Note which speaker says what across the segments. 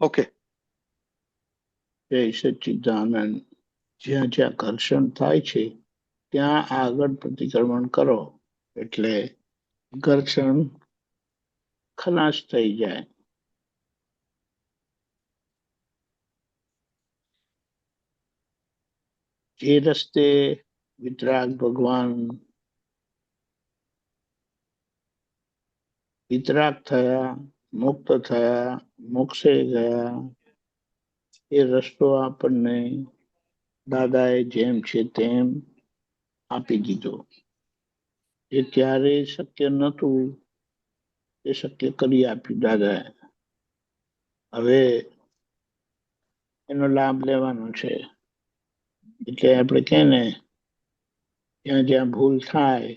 Speaker 1: Okay.
Speaker 2: જય સચ્ચિદાનંદ. જ્યાં જ્યાં ઘર્ષણ થાય છે ત્યાં આગળ પ્રતિક્રમણ કરો એટલે ઘર્ષણ ખલાસ થઈ જાય. જે રસ્તે વિતરાગ ભગવાન વિતરાગ થયા, મુક્ત થયા, મોક્ષે ગયા, એ રસ્તો આપણને દાદાએ જેમ છે તેમ આપી દીધો. એ ક્યારેય શક્ય નહોતું એ શક્ય કરી આપ્યું દાદાએ. હવે એનો લાભ લેવાનો છે. એટલે આપણે કહે ને, જ્યાં જ્યાં ભૂલ થાય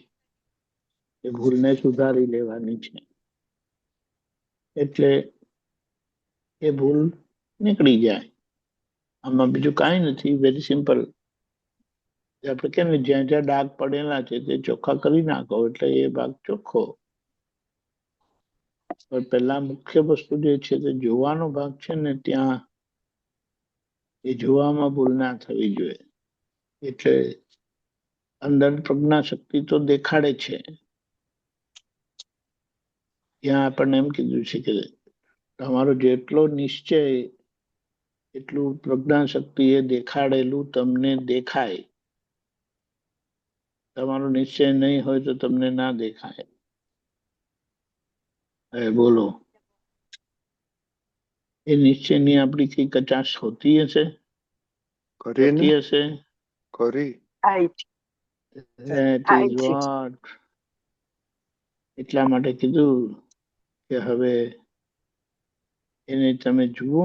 Speaker 2: એ ભૂલને સુધારી લેવાની છે. એટલે એ ભૂલ નીકળી જાય. આમાં બીજું કાંઈ નથી, વેરી સિમ્પલ. આપણે કેમ જ્યાં જ્યાં ડાઘ પડેલા છે તે ચોખ્ખા કરી નાખો એટલે એ ભાગ ચોખ્ખો. પણ પહેલા મુખ્ય વસ્તુ જે છે તે જોવાનો ભાગ છે ને, ત્યાં એ જોવામાં ભૂલ ના થવી જોઈએ. એટલે અંદર પ્રજ્ઞા શક્તિ તો દેખાડે છે. ત્યાં આપણને એમ કીધું છે કે તમારો જેટલો નિશ્ચય એટલું પ્રજ્ઞા શક્તિ એ દેખાડેલું તમને દેખાય. તમારો નિશ્ચય નહીં હોય તો તમને ના દેખાય. હવે બોલો, એ નિશ્ચયની આપણી કઈ કચાશ હોતી હશે?
Speaker 1: કરીને
Speaker 2: હોતી હશે?
Speaker 1: કરી
Speaker 2: That is what. એટલા માટે કીધું કે હવે એને તમે જુઓ.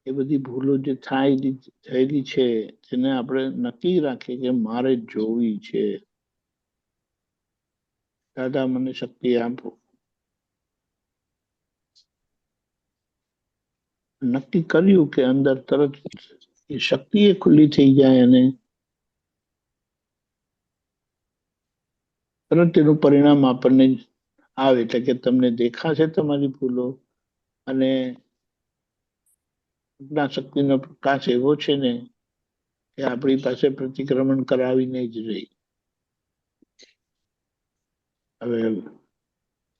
Speaker 2: એ બધી ભૂલો જે થયેલી છે તેને આપણે નક્કી રાખીએ કે મારે જોવી છે. દાદા મને શક્તિ આપો. નક્કી કર્યું કે અંદર તરત એ શક્તિ એ ખુલ્લી થઈ જાય અને તરત એનું પરિણામ આપણને આવે. એટલે કે તમને દેખાશે તમારી ભૂલો, અને શક્તિનો પ્રકાશ એવો છે ને કે આપણી પાસે પ્રતિક્રમણ કરાવીને જ રહી. હવે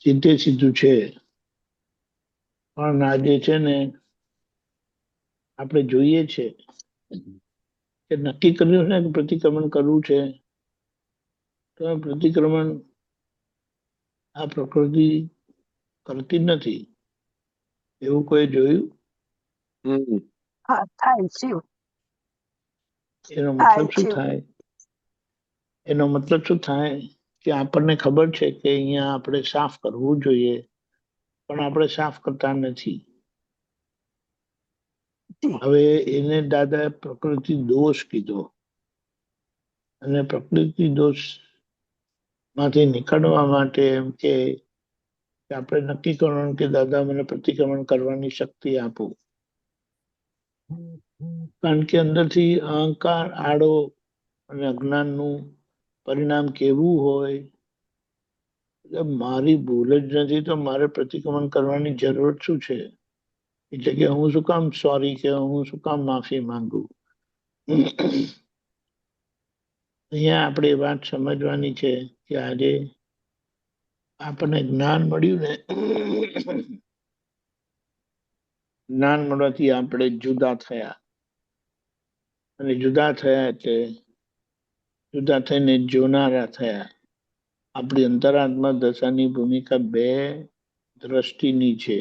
Speaker 2: સીધે સીધું છે, પણ આજે છે ને આપણે જોઈએ છે કે નક્કી કર્યું છે કે પ્રતિક્રમણ કરવું છે, તો પ્રતિક્રમણ આ પ્રકૃતિ કરતી નથી. એવું કોઈ જોયું? એનો મતલબ શું થાય? એનો મતલબ શું થાય કે આપણને ખબર છે કે અહીંયા આપણે સાફ કરવું જોઈએ, પણ આપણે સાફ કરતા નથી. હવે એને દાદાએ પ્રકૃતિ દોષ કીધો, અને પ્રકૃતિ દોષ માંથી નીકળવા માટે એમ કે આપણે નક્કી કરવાનું કે દાદા મને પ્રતિક્રમણ કરવાની શક્તિ આપો. કારણ કે અંદરથી અહંકાર આડો અને અજ્ઞાનનું પરિણામ કેવું હોય, મારી ભૂલ જ નથી તો મારે પ્રતિક્રમણ કરવાની જરૂર શું છે? એટલે કે હું શું કામ સોરી કે હું શું કામ માફી માંગુ? અહીંયા આપણે વાત સમજવાની છે કે આજે આપણને જ્ઞાન મળ્યું ને, જ્ઞાન મળવાથી આપણે જુદા થયા, અને જુદા થયા એટલે જુદા થઈને જોનારા થયા. આપણી અંતરાત્મા દશાની ભૂમિકા બે દ્રષ્ટિની છે.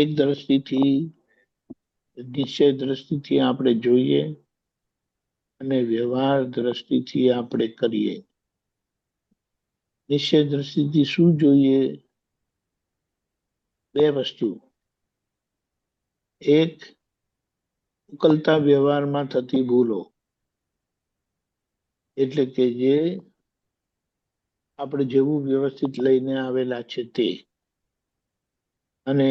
Speaker 2: એક દ્રષ્ટિથી નિશ્ચય દ્રષ્ટિથી આપણે જોઈએ, અને વ્યવહાર દ્રષ્ટિથી આપણે કરીએ. નિશ્ચય દ્રષ્ટિથી શું જોઈએ? બે વસ્તુ. એક, ઉકલતા વ્યવહારમાં થતી ભૂલો, એટલે કે જે આપણે જેવું વ્યવસ્થિત લઈને આવેલા છે તે, અને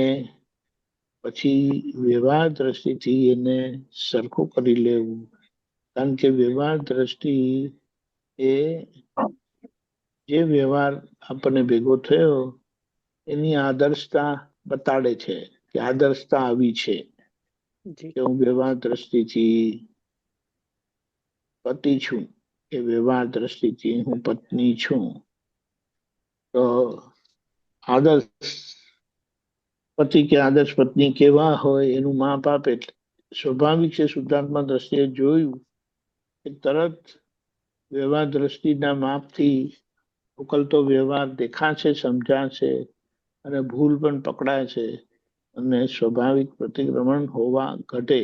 Speaker 2: પછી વ્યવહાર દ્રષ્ટિથી એને સરખું કરી લેવું. કારણ કે વ્યવહાર દ્રષ્ટિ એ જે વ્યવહાર આપણને ભેગો થયો એની આદર્શતા બતાડે છે કે આદર્શતા આવી છે
Speaker 3: જી
Speaker 2: કે હું વ્યવહાર દ્રષ્ટિથી પતિ છું, કે વ્યવહાર દ્રષ્ટિથી હું પત્ની છું. તો આદર્શ પતિ કે આદર્શ પત્ની કેવા હોય એનું માપ આપે. એટલે સ્વાભાવિક છે, શુદ્ધાત્મા દ્રષ્ટિએ જોયું કે તરત વ્યવહાર દ્રષ્ટિના માપથી ઉકલતો વ્યવહાર દેખાશે, સમજાશે અને ભૂલ પણ પકડાય છે અને સ્વાભાવિક પ્રતિક્રમણ હોવા ઘટે.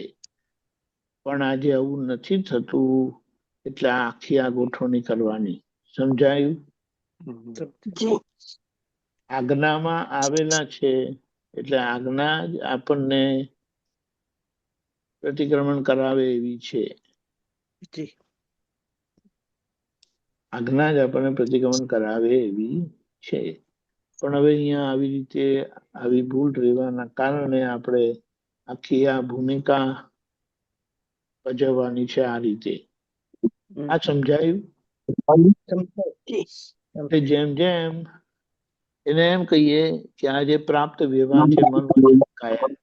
Speaker 2: પણ આજે આવું નથી થતું, એટલે આખી આ ગોઠવણી કરવાની. સમજાયું?
Speaker 3: જી
Speaker 2: આજ્ઞામાં આવેલા છે એટલે આજ્ઞા જ આપણને પ્રતિક્રમણ કરાવે એવી છે.
Speaker 3: જી
Speaker 2: આજ્ઞા જ આપણને પ્રતિક્રમણ કરાવે એવી છે. પણ હવે અહીંયા આવી રીતે આવી ભૂલ રહેવાના કારણે આપણે આખી આ ભૂમિકા ભજવવાની છે આ રીતે. આ સમજાયું?
Speaker 3: જી
Speaker 2: એટલે જેમ જેમ એને એમ કહીએ કે આ જે પ્રાપ્ત વ્યવહાર છે મન વચન કાયા,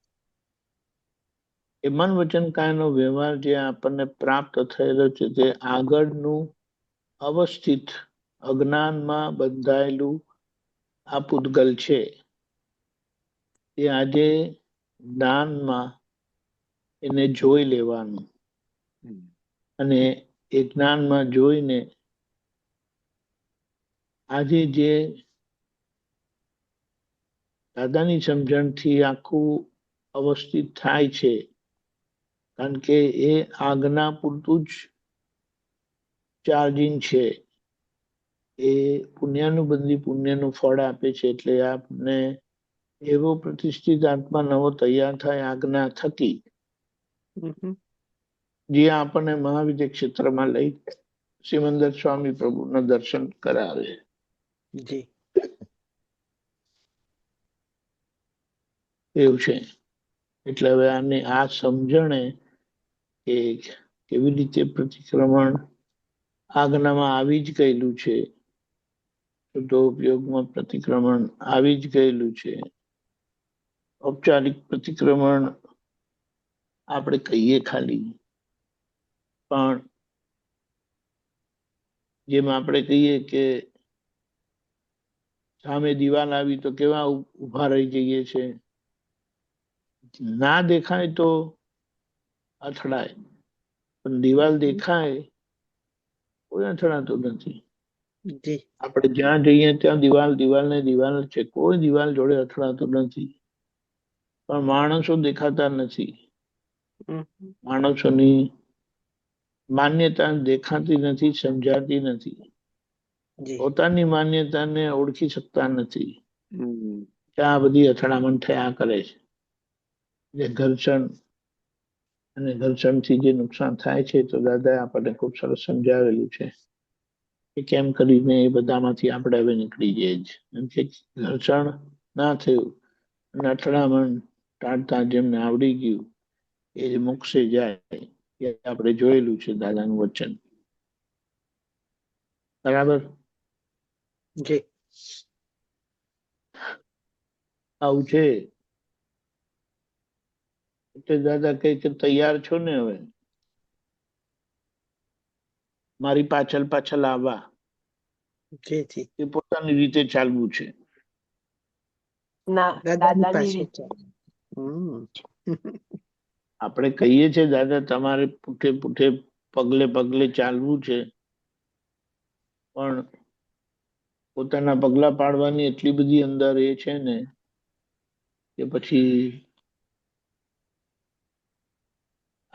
Speaker 2: એ મન વચન કાયાનો વ્યવહાર જે આપણને પ્રાપ્ત થયેલો છે તે આગળનું અવસ્થિત અજ્ઞાનમાં બંધાયેલું આ પૂતગલ છે. એ આજે જ્ઞાનમાં એને જોઈ લેવાનું અને એ જ્ઞાનમાં જોઈને આજે જે દાદાની સમજણથી આખું અવસ્થિત થાય છે, કારણ કે એ આજ્ઞા પૂરતું જ ચાર્જિંગ છે. એ પુણ્યાનુબંધી પુણ્યનું ફળ આપે છે. એટલે આપને એવો પ્રતિષ્ઠિત આત્મા નવો તૈયાર થાય આજ્ઞા થકી, જે આપણને મહાવિદ્ય ક્ષેત્રમાં લઈ સિમંદર સ્વામી પ્રભુના દર્શન કરાવે.
Speaker 3: જી
Speaker 2: એવું છે. એટલે હવે આને આ સમજણે કે કેવી રીતે પ્રતિક્રમણ આજ્ઞામાં આવી જ ગયેલું છે, શુદ્ધો ઉપયોગમાં પ્રતિક્રમણ આવી જ ગયેલું છે. ઔપચારિક પ્રતિક્રમણ આપણે કહીએ ખાલી, પણ જેમ આપણે કહીએ કે સામે દિવાલ આવી તો કેવા ઉભા રહી જઈએ છે, ના દેખાય તો અથડાય, પણ દિવાલ દેખાય કોઈ અથડાતું નથી.
Speaker 3: જી
Speaker 2: આપણે જ્યાં જઈએ ત્યાં દિવાલ ને દિવાલ છે, કોઈ દિવાલ જોડે અથડાતું નથી. પણ માણસો દેખાતા નથી. માણસોની માન્યતા દેખાતી નથી, સમજાતી નથી.
Speaker 3: જી
Speaker 2: પોતાની માન્યતાને ઓળખી શકતા નથી. આ બધી અથડામણ થયા કરે છે. જે ઘર્ષણ અને ઘર્ષણથી જે નુકસાન થાય છે, તો દાદાએ આપણને ખૂબ સરસ સમજાવેલું છે કે કેમ કરીને એ બધામાંથી આપણે હવે નીકળી જઈએ જ. એમ કે ઘર્ષણ ના થયું અને અથડામણ ટાળતા જેમને આવડી ગયું એ જ મોક્ષે જાય, એ આપણે જોયેલું છે દાદાનું વચન. બરાબર?
Speaker 3: જી
Speaker 2: આવું છે. એટલે દાદા કહે કે તૈયાર છો ને હવે મારી પાછળ પાછળ આવવા?
Speaker 3: જી જી
Speaker 2: એ પોતાની રીતે ચાલવું છે.
Speaker 4: ના
Speaker 3: દાદાની
Speaker 4: દાદાની
Speaker 3: પાસે
Speaker 2: આપણે કહીએ છીએ દાદા તમારે પૂઠે પૂઠે પગલે પગલે ચાલવું છે, પણ પોતાના પગલા પાડવાની એટલી બધી અંદર એ છે ને કે પછી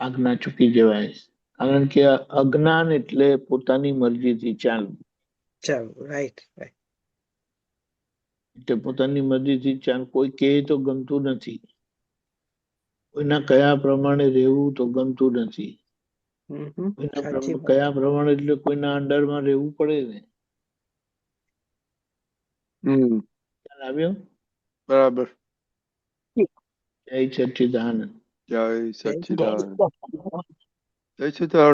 Speaker 2: આજ્ઞા ચૂકી જવાય. કારણ કે અજ્ઞાન એટલે પોતાની મરજીથી ચાલવું.
Speaker 3: ચાલો રાઈટ રાઈટ
Speaker 2: એટલે પોતાની મરજીથી ચાલ, કોઈ કહે તો ગમતું નથી, કોઈના કયા પ્રમાણે રહેવું તો ગમતું નથી.
Speaker 3: સાચી વાત
Speaker 2: કયા પ્રમાણે એટલે કોઈના અંડરમાં રહેવું પડે ને. ખ્યાલ આવ્યો?
Speaker 1: બરાબર.
Speaker 2: જય સચ્ચિદાનંદ.
Speaker 1: જય
Speaker 3: જય
Speaker 1: સચ્ચિદાનંદ.
Speaker 4: જય
Speaker 1: જય સચ્ચિદાનંદ.